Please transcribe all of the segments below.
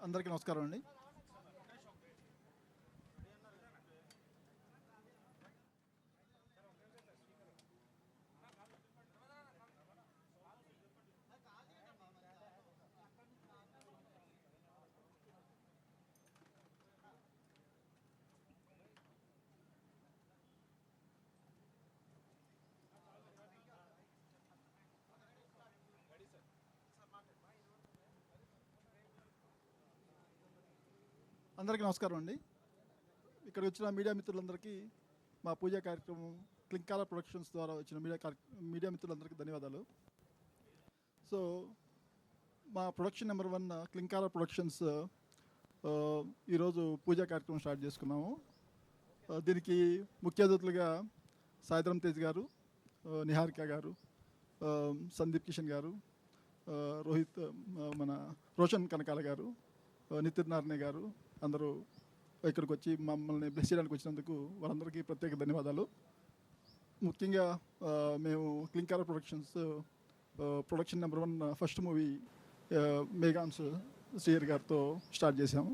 అందరికీ నమస్కారం అండి. అందరికీ నమస్కారం అండి. ఇక్కడ వచ్చిన మీడియా మిత్రులందరికీ మా పూజా కార్యక్రమం క్లింకాల ప్రొడక్షన్స్ ద్వారా వచ్చిన మీడియా మిత్రులందరికీ ధన్యవాదాలు. సో మా ప్రొడక్షన్ నెంబర్ 1 క్లింకాల ప్రొడక్షన్స్ ఈరోజు పూజా కార్యక్రమం స్టార్ట్ చేసుకున్నాము. దీనికి ముఖ్య అతిథులుగా సాయిధరం తేజ్ గారు, నిహారిక గారు, సందీప్ కిషన్ గారు, రోహిత్ మన రోషన్ కనకాల గారు, నితిన్ నార్నే గారు అందరూ ఇక్కడికి వచ్చి మమ్మల్ని బ్లెస్ చేయడానికి వచ్చినందుకు వాళ్ళందరికీ ప్రత్యేక ధన్యవాదాలు. ముఖ్యంగా మేము Klinkaara productions production number 1 first movie Meghamsh Srihari గారితో స్టార్ట్ చేశాము.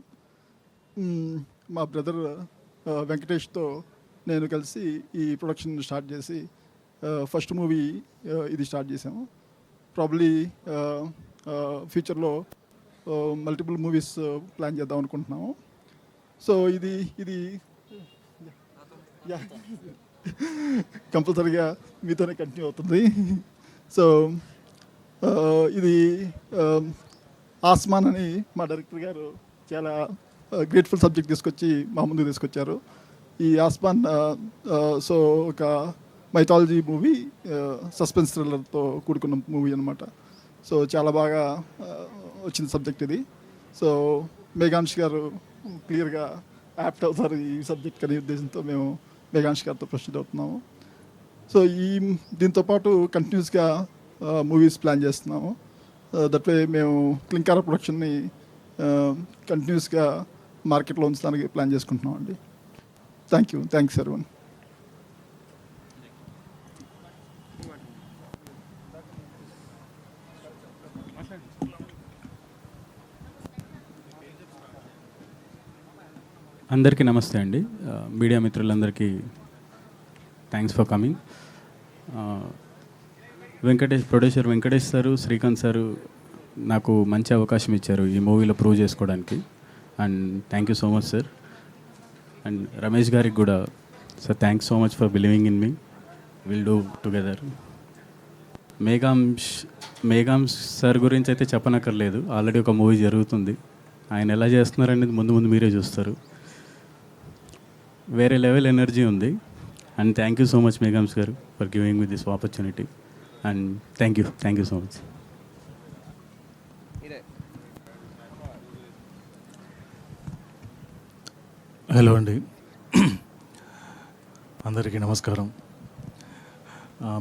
మా బ్రదర్ వెంకటేష్తో నేను కలిసి ఈ ప్రొడక్షన్ స్టార్ట్ చేసి ఫస్ట్ మూవీ ఇది స్టార్ట్ చేశాము. ప్రాబ్లీ ఫ్యూచర్లో మల్టిపుల్ మూవీస్ ప్లాన్ చేద్దాం అనుకుంటున్నాము. సో ఇది కంపల్సరీగా మీతోనే కంటిన్యూ అవుతుంది. సో ఇది ఆస్మాన్ అని మా డైరెక్టర్ గారు చాలా గ్రేట్ఫుల్ సబ్జెక్ట్ తీసుకొచ్చి మా ముందుకు తీసుకొచ్చారు. ఈ ఆస్మాన్ సో ఒక మైథాలజీ మూవీ, సస్పెన్స్ థ్రిల్లర్తో కూడుకున్న మూవీ అనమాట. సో చాలా బాగా వచ్చిన సబ్జెక్ట్ ఇది. సో మేఘాంష్ గారు క్లియర్గా యాప్ట్ అవుతారు ఈ సబ్జెక్ట్ అనే ఉద్దేశంతో మేము మేఘాంష్ గారితో ప్రొసీడ్ అవుతున్నాము. సో దీంతోపాటు కంటిన్యూస్గా మూవీస్ ప్లాన్ చేస్తున్నాము. దట్ వే మేము క్లింకార ప్రొడక్షన్ని కంటిన్యూస్గా మార్కెట్లో ఉంచడానికి ప్లాన్ చేసుకుంటున్నాం అండి. Thanks everyone. అందరికీ నమస్తే అండి. మీడియా మిత్రులందరికీ thanks for coming. Producer Venkatesh sir, Srikanth sir నాకు మంచి అవకాశం ఇచ్చారు ఈ మూవీలో ప్రూవ్ చేసుకోవడానికి. And thank you so much sir. And Ramesh గారికి కూడా sir thanks so much for believing in me. Will do together. Meghansh sir గురించి అయితే చెప్పనక్కర్లేదు, ఆల్రెడీ ఒక మూవీ జరుగుతుంది. ఆయన ఎలా చేస్తున్నారనేది ముందు మీరే చూస్తారు. వేరే లెవెల్ ఎనర్జీ ఉంది. And thank you so much Meghamsh garu for giving me this opportunity. And thank you so much. Hello అండి, అందరికీ నమస్కారం.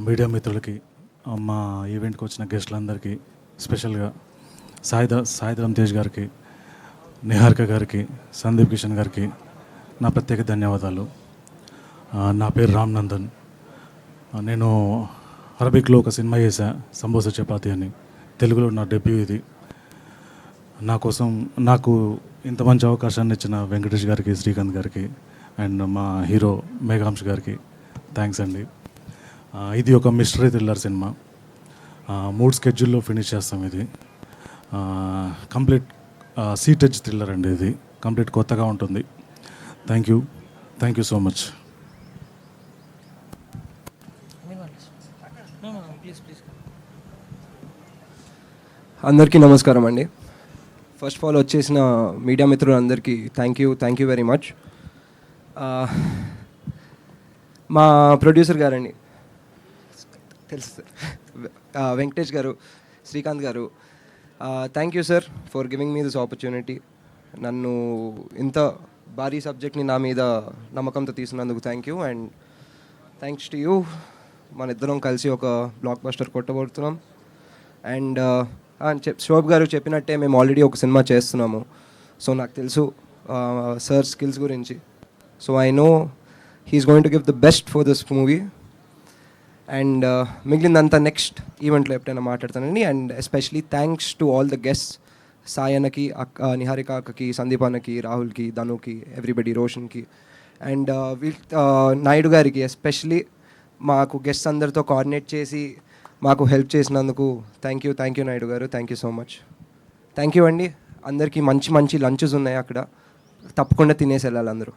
మీడియా మిత్రులకి, మా ఈవెంట్కి వచ్చిన గెస్టులందరికీ, స్పెషల్గా సాయిధరం తేజ్ గారికి, నిహారిక గారికి, సందీప్ కిషన్ గారికి నా ప్రత్యేక ధన్యవాదాలు. నా పేరు రామ్ నందన్. నేను అరబిక్లో ఒక సినిమా చేశా, సంబోసా చపాతి అని. తెలుగులో నా డెబ్యూ ఇది. నాకు ఇంత మంచి అవకాశాన్ని ఇచ్చిన వెంకటేష్ గారికి, శ్రీకాంత్ గారికి అండ్ మా హీరో మేఘాంష్ గారికి థ్యాంక్స్ అండి. ఇది ఒక మిస్టరీ థ్రిల్లర్ సినిమా. 3 స్కెడ్యూల్లో ఫినిష్ చేస్తాం. ఇది కంప్లీట్ సీటెజ్ థ్రిల్లర్ అండి. ఇది కంప్లీట్ కొత్తగా ఉంటుంది. Thank you so much. అందరికీ నమస్కారం అండి. ఫస్ట్ ఆఫ్ ఆల్ వచ్చేసిన మీడియా మిత్రులందరికీ థ్యాంక్ యూ వెరీ మచ్. మా ప్రొడ్యూసర్ గారండి, తెలుసు sir, Venkatesh garu, Srikanth garu, thank you sir for giving me this opportunity. నన్ను ఇంత భారీ సబ్జెక్ట్ని నా మీద నమ్మకంతో తీసినందుకు thank you. And thanks to you. మన ఇద్దరం కలిసి ఒక బ్లాక్ బస్టర్ కొట్టబోతున్నాం. అండ్ శోభ్ గారు చెప్పినట్టే మేము ఆల్రెడీ ఒక సినిమా చేస్తున్నాము. సో నాకు తెలుసు సార్ స్కిల్స్ గురించి. So I know he's going to give the best for this movie. And మిగిలిందంతా నెక్స్ట్ ఈవెంట్లో ఎప్పుడైనా మాట్లాడతానండి. And especially thanks to all the guests, సాయన్నకి, నిహారిక అక్కకి, సందీప్ అన్నకి, రాహుల్కి, ధనుకి, ఎవ్రీబడి, రోషన్కి అండ్ నాయుడు గారికి ఎస్పెషలీ మాకు గెస్ట్స్ అందరితో కోఆర్డినేట్ చేసి మాకు హెల్ప్ చేసినందుకు థ్యాంక్ యూ నాయుడు గారు, thank you so much. Thank you అండి. అందరికీ మంచి మంచి లంచెస్ ఉన్నాయి అక్కడ, తప్పకుండా తినేసి వెళ్ళాలి అందరూ.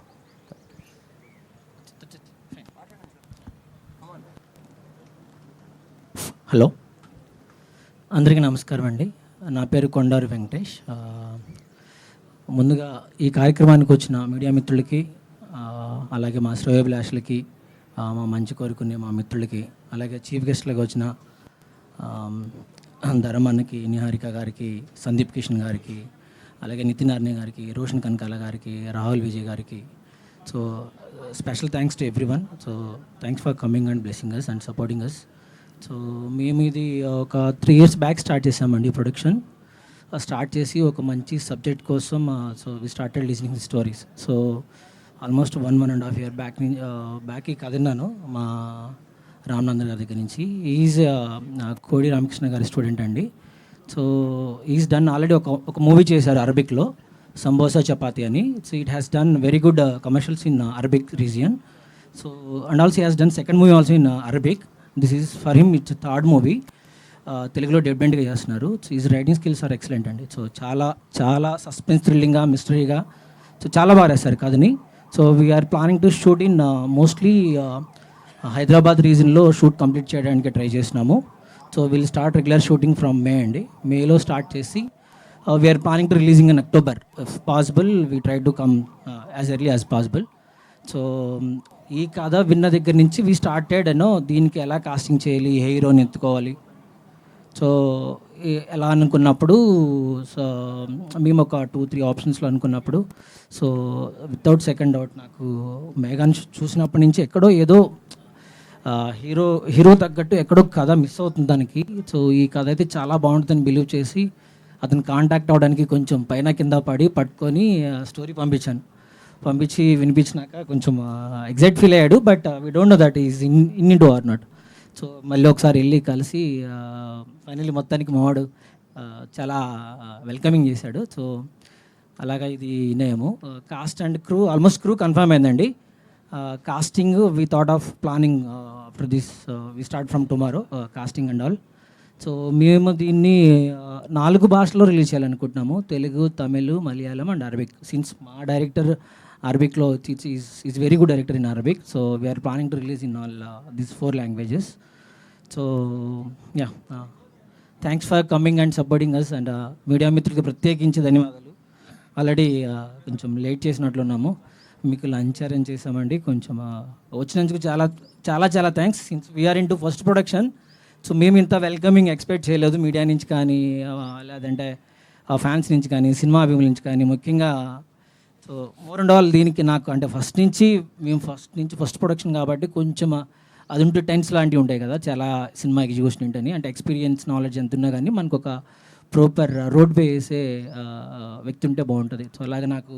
హలో, అందరికీ నమస్కారం అండి. నా పేరు కొండారు వెంకటేష్. ముందుగా ఈ కార్యక్రమానికి వచ్చిన మీడియా మిత్రులకి, అలాగే మా శ్రేయోభిలాషులకి, మా మంచి కోరుకునే మా మిత్రులకి, అలాగే చీఫ్ గెస్ట్లుగా వచ్చిన ధరమన్నకి, నిహారిక గారికి, సందీప్ కిషన్ గారికి, అలాగే నితిన్ అర్నే గారికి, రోషన్ కనకాల గారికి, రాహుల్ విజయ్ గారికి, so special thanks to everyone. So thanks for coming and blessing us and supporting us. So మేము ఇది ఒక 3 years బ్యాక్ స్టార్ట్ చేసామండి ప్రొడక్షన్. స్టార్ట్ చేసి ఒక మంచి సబ్జెక్ట్ కోసం so we started listening stories. So almost 1.5 year back ఈ కథ విన్నాను మా రామనందన్ గారి దగ్గర నుంచి. ఈజ్ కోడి రామకృష్ణ గారి స్టూడెంట్ అండి. సో ఈజ్ డన్ ఆల్రెడీ ఒక మూవీ చేశారు అరబిక్లో, సంబోసా చపాతి అని. So it has done very good commercials in Arabic region. So and also has done second movie also in Arabic. This is for him it's 3rd movie. తెలుగులో డెబ్యూటెంట్గా చేస్తున్నారు. So is writing skills are excellent అండి. So చాలా చాలా suspense, థ్రిల్లింగ్గా, మిస్టరీగా, so చాలా బాగా రాశారు కథని. So we're planning to shoot in mostly Hyderabad రీజన్లో షూట్ కంప్లీట్ చేయడానికి ట్రై చేసినాము. So will start regular shooting from May అండి. మేలో స్టార్ట్ చేసి we're planning to releasing in October. If possible we try to come as early as possible. So ఈ కథ విన్న దగ్గర నుంచి వీ స్టార్టెడ్ దీనికి ఎలా కాస్టింగ్ చేయాలి, హీరోని ఎత్తుకోవాలి. సో ఎలా అనుకున్నప్పుడు, సో మేము ఒక 2-3 ఆప్షన్స్లో అనుకున్నప్పుడు, సో వితౌట్ సెకండ్ డౌట్ నాకు మేఘాన్ చూసినప్పటి నుంచి ఎక్కడో ఏదో హీరో తగ్గట్టు ఎక్కడో కథ మిస్ అవుతుంది దానికి. సో ఈ కథ అయితే చాలా బాగుంటుందని బిలీవ్ చేసి అతను కాంటాక్ట్ అవ్వడానికి కొంచెం పైన కింద పట్టుకొని స్టోరీ పంపించి వినిపించినాక కొంచెం ఎగ్జైట్ ఫీల్ అయ్యాడు. But we don't know that is into or not. So మళ్ళీ ఒకసారి వెళ్ళి కలిసి ఫైనల్లీ మొత్తానికి మావాడు చాలా వెల్కమింగ్ చేశాడు. సో అలాగా ఇది వినయము. Cast and crew, almost crew confirm అయిందండి. Casting we thought of planning for this, we start from tomorrow casting and all. So మేము దీన్ని 4 భాషల్లో రిలీజ్ చేయాలనుకుంటున్నాము: Telugu, Tamil, Malayalam and Arabic. Since మా డైరెక్టర్ అరబిక్లో is very good director in Arabic. So we're planning to release in all these 4 languages. So yeah, thanks for coming and supporting us. And media మిత్రులకి ప్రత్యేకించి ధన్యవాదాలు. Already కొంచెం late చేసినట్లున్నాము, మీకు lunch arrange చేసామండి. కొంచెం వచ్చినందుకు చాలా చాలా చాలా thanks. Since we're into first production, so మేము ఇంత వెల్కమింగ్ ఎక్స్పెక్ట్ చేయలేదు మీడియా నుంచి కానీ, లేదంటే ఫ్యాన్స్ నుంచి కానీ, సినిమా అభిమానుల నుంచి కానీ. ముఖ్యంగా సో మోర్ అండ్ ఆల్ దీనికి నాకు అంటే ఫస్ట్ ప్రొడక్షన్ కాబట్టి కొంచెం అది ఉంటే టెన్స్ లాంటివి ఉంటాయి కదా, చాలా సినిమా ఎగ్జిక్యూషన్ ఉంటని, అంటే ఎక్స్పీరియన్స్, నాలెడ్జ్ ఎంత ఉన్నా కానీ మనకు ఒక ప్రాపర్ రోడ్ వే వేసే వ్యక్తి ఉంటే బాగుంటుంది. సో అలాగే నాకు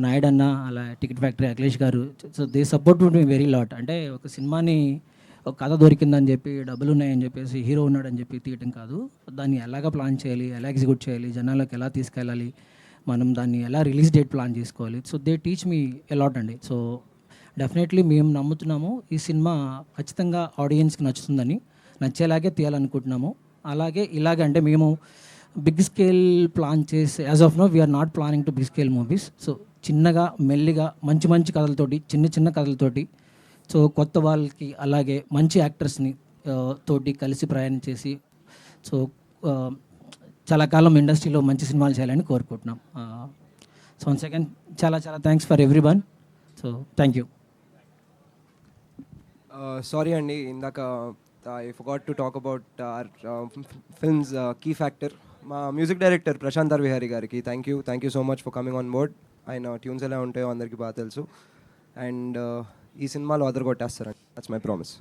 నాయుడు అన్న, అలా టికెట్ ఫ్యాక్టరీ అఖిలేష్ గారు, so they support me very lot. అంటే ఒక సినిమాని ఒక కథ దొరికిందని చెప్పి, డబ్బులు ఉన్నాయని చెప్పేసి, హీరో ఉన్నాడని చెప్పి తీయటం కాదు. దాన్ని ఎలాగ ప్లాన్ చేయాలి, ఎలా ఎగ్జిక్యూట్ చేయాలి, జనాలకు ఎలా తీసుకెళ్ళాలి, మనం దాన్ని ఎలా రిలీజ్ డేట్ ప్లాన్ చేసుకోవాలి. So they teach me allot అండి. సో డెఫినెట్లీ మేము నమ్ముతున్నాము ఈ సినిమా ఖచ్చితంగా ఆడియన్స్కి నచ్చుతుందని, నచ్చేలాగే తీయాలనుకుంటున్నాము. అలాగే ఇలాగే అంటే మేము బిగ్ స్కేల్ ప్లాన్ చేసి, as of now we're not planning to big scale movies. So చిన్నగా మెల్లిగా మంచి కథలతోటి, చిన్న కథలతోటి, సో కొత్త వాళ్ళకి అలాగే మంచి యాక్టర్స్ని తోటి కలిసి ప్రయాణం చేసి, సో చాలా కాలం ఇండస్ట్రీలో మంచి సినిమాలు చేయాలని కోరుకుంటున్నాం. సో వన్స్ అగైన్ చాలా చాలా thanks for everyone. So thank you. Sorry అండి, ఇందాక I forgot to talk about our films key factor. మా మ్యూజిక్ డైరెక్టర్ ప్రశాంత్ విహారీ గారికి thank you so much for coming on board. ఆయన ట్యూన్స్ ఎలా ఉంటాయో అందరికీ బాగా తెలుసు. అండ్ ఈ సినిమాలో అదరగొట్టేస్తారండి, దట్స్ మై ప్రామిస్.